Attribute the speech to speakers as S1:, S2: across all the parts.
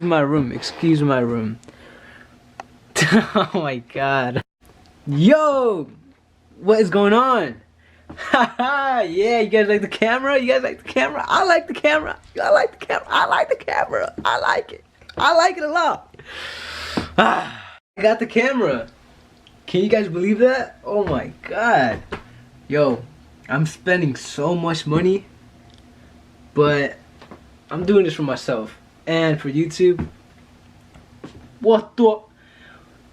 S1: My room, excuse my room. Oh my god. Yo! What is going on? Haha, yeah, you guys like the camera? You guys like the camera? I like the camera. I like the camera. I like the camera. I like it. I like it a lot. I got the camera. Can you guys believe that? Oh my god. Yo, I'm spending so much money, but I'm doing this for myself and for YouTube. What the?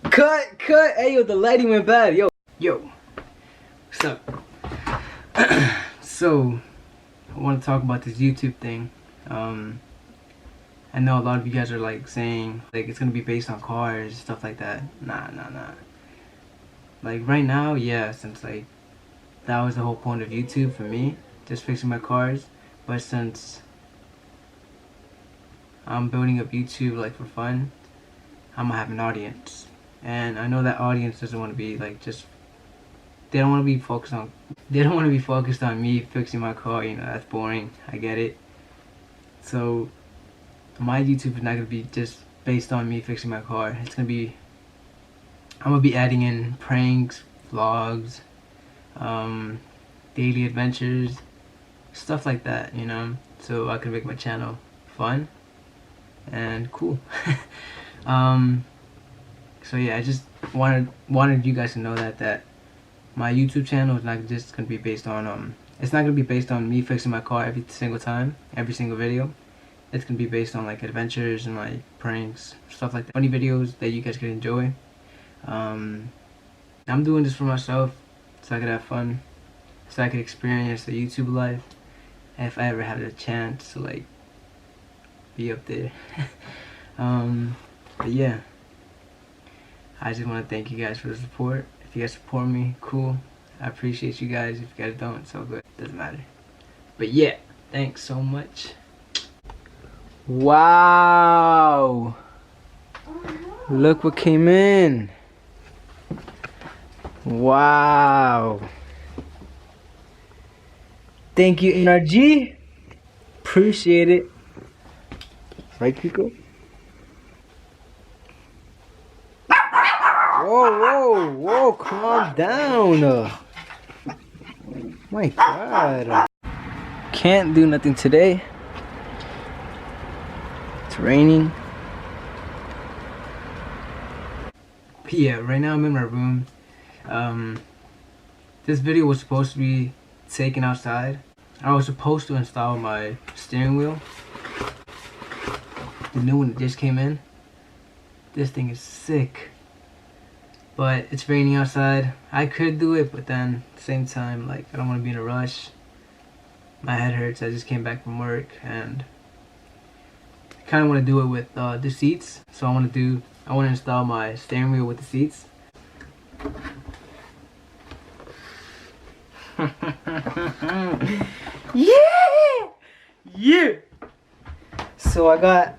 S1: Cut! Hey, yo, the lighting went bad. Yo. What's up? So, I want to talk about this YouTube thing. I know a lot of you guys are like saying like it's gonna be based on cars, stuff like that. Nah. Like right now, yeah, since like that was the whole point of YouTube for me, just fixing my cars. But since I'm building up YouTube like for fun, I'm gonna have an audience, and I know that audience doesn't want to be like just. They don't want to be focused on me fixing my car. You know, that's boring. I get it. So my YouTube is not gonna be just based on me fixing my car. It's gonna be. I'm gonna be adding in pranks, vlogs, daily adventures, stuff like that. You know, so I can make my channel fun and cool. So yeah, I just wanted you guys to know that my YouTube channel is not just gonna be based on it's not gonna be based on me fixing my car every single time, every single video. It's gonna be based on like adventures and like pranks, stuff like that. Funny videos that you guys can enjoy. I'm doing this for myself so I could have fun, so I could experience the YouTube life if I ever have the chance to like be up there. But yeah, I just want to thank you guys for the support. If you guys support me, cool. I appreciate you guys. If you guys don't, it's so good. Doesn't matter. But yeah, thanks so much. Wow. Look what came in. Wow. Thank you, NRG. Appreciate it. Right, Kiko? Whoa, calm down. My god. Can't do nothing today. It's raining. But yeah, right now I'm in my room. This video was supposed to be taken outside. I was supposed to install my steering wheel. The new one that just came in. This thing is sick. But it's raining outside. I could do it, but then at the same time, like, I don't want to be in a rush. My head hurts. I just came back from work, and I kind of want to do it with the seats. So I want to install my steering wheel with the seats. Yeah. So I got.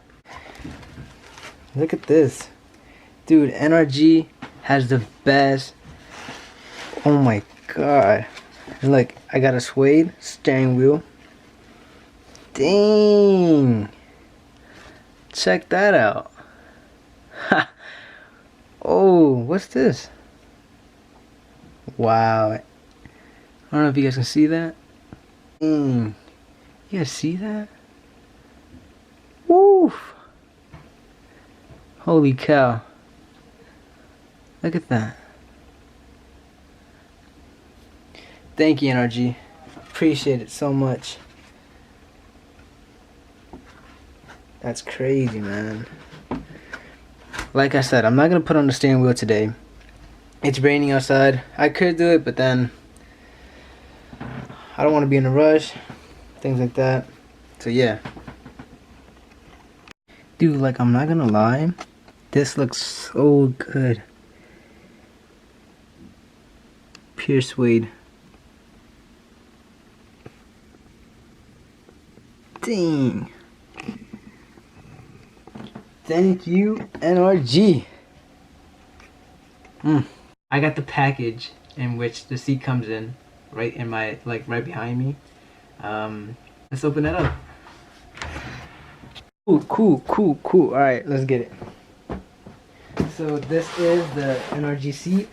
S1: Look at this, dude. NRG has the best. Oh my god. And like, I got a suede steering wheel. Dang. Check that out. Ha. Oh, what's this? Wow. I don't know if you guys can see that. You guys see that? Woof. Holy cow. Look at that. Thank you, NRG. Appreciate it so much. That's crazy, man. Like I said, I'm not gonna put on the steering wheel today. It's raining outside. I could do it, but then I don't want to be in a rush. Things like that. So yeah. Dude, like, I'm not gonna lie. This looks so good. Pure suede. Dang. Thank you, NRG. I got the package in which the seat comes in, right in my, like, right behind me. Let's open that up. Cool. All right, let's get it. So this is the NRG seat,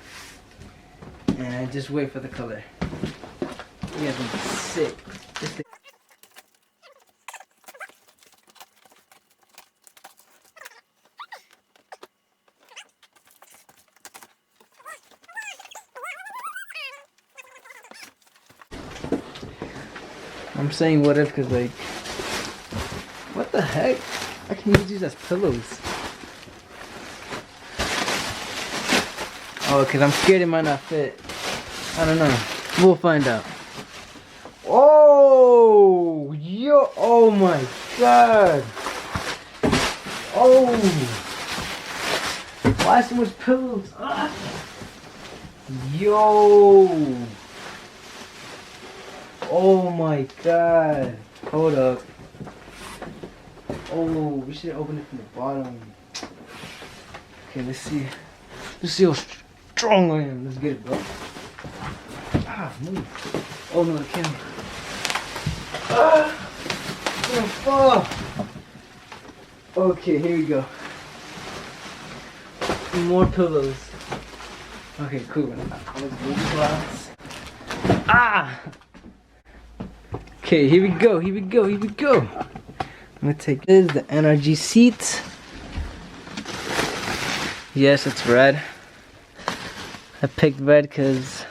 S1: and just wait for the color. You guys gonna be sick. I'm saying what if because, like, what the heck? I can use these as pillows. Oh, because I'm scared it might not fit. I don't know. We'll find out. Oh, yo, oh my god. Oh, why so much pillows? Ah. Yo. Oh my god. Hold up. Oh, we should open it from the bottom. Okay, let's see. Let's see how strong I am. Let's get it, bro. Ah, move. Oh no, I can't. Ah, it's gonna fall. Okay, here we go. More pillows. Okay, cool. Let's move the glass. Ah! Okay, here we go. I'm gonna take this, the NRG seat. Yes, it's red. I picked red because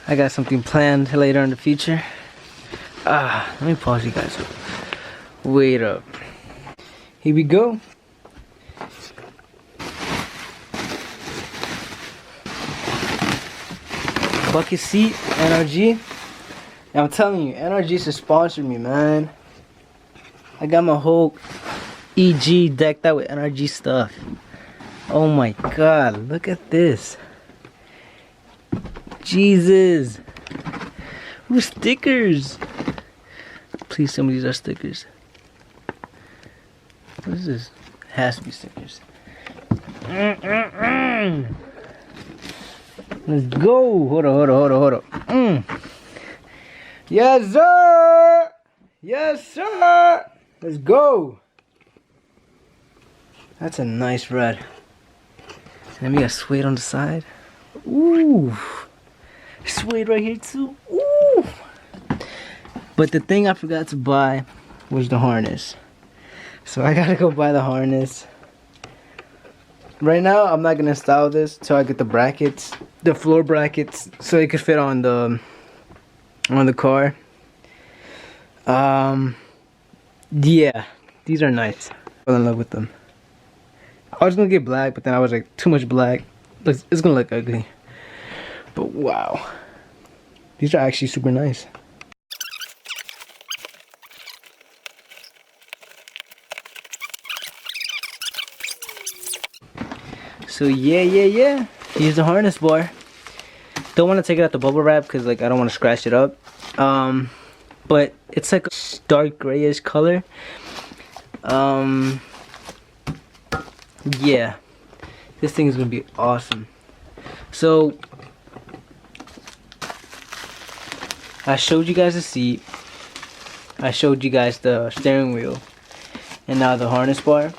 S1: I got something planned later in the future. Let me pause you guys. Wait up. Here we go. Bucket seat, NRG. And I'm telling you, NRG should sponsor me, man. I got my whole EG decked out with NRG stuff. Oh my god, look at this. Jesus. Ooh, stickers. Please tell me these are stickers. What is this? It has to be stickers. Let's go. Hold on. Yes, sir. Yes, sir. Let's go. That's a nice red. And we got suede on the side. Ooh. Suede right here too. Ooh. But the thing I forgot to buy was the harness. So I gotta go buy the harness. Right now, I'm not gonna install this till I get the brackets, the floor brackets, so it could fit on the car. Yeah, these are nice. I fell in love with them. I was gonna get black, but then I was like, too much black. It's gonna look ugly. But wow, these are actually super nice. So yeah. Here's the harness bar. Don't want to take it out the bubble wrap because like I don't want to scratch it up. But it's like a dark grayish color. Yeah, this thing is gonna be awesome. So I showed you guys the seat. I showed you guys the steering wheel, and now the harness bar.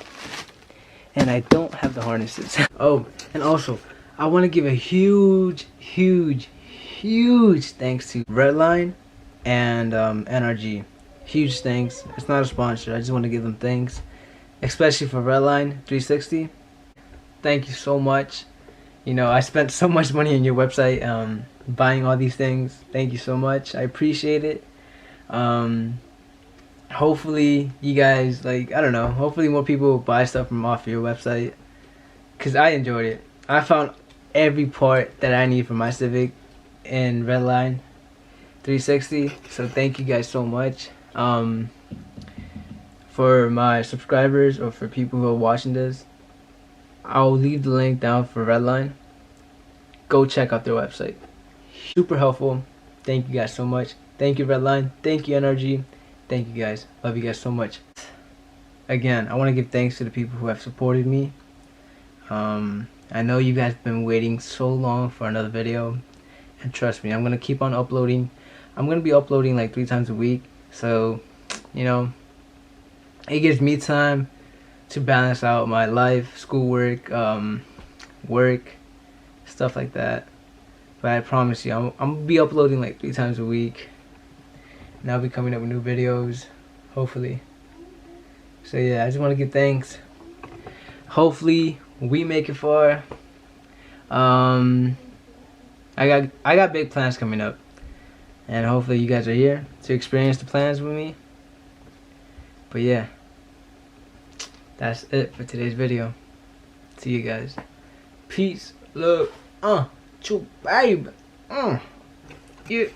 S1: And I don't have the harnesses. Oh, and also, I want to give a huge thanks to Redline and NRG. Huge thanks. It's not a sponsor. I just want to give them thanks, especially for Redline 360. Thank you so much. You know, I spent so much money on your website, buying all these things. Thank you so much. I appreciate it. Hopefully you guys, like, I don't know, hopefully more people buy stuff from off your website, because I enjoyed it. I found every part that I need for my Civic in Redline 360, so thank you guys so much. For my subscribers or for people who are watching this, I'll leave the link down for Redline. Go check out their website. Super helpful. Thank you guys so much. Thank you Redline. Thank you NRG. Thank you guys. Love you guys so much. Again, I want to give thanks to the people who have supported me. I know you guys have been waiting so long for another video. And trust me, I'm going to keep on uploading. I'm going to be uploading like 3 times a week. So, you know, it gives me time to balance out my life, schoolwork, work, stuff like that. But I promise you, I'm gonna be uploading like 3 times a week, and I'll be coming up with new videos, hopefully. So yeah, I just want to give thanks. Hopefully we make it far. I got big plans coming up, and hopefully you guys are here to experience the plans with me. But yeah, that's it for today's video. See you guys. Peace, love, babe. Yeah.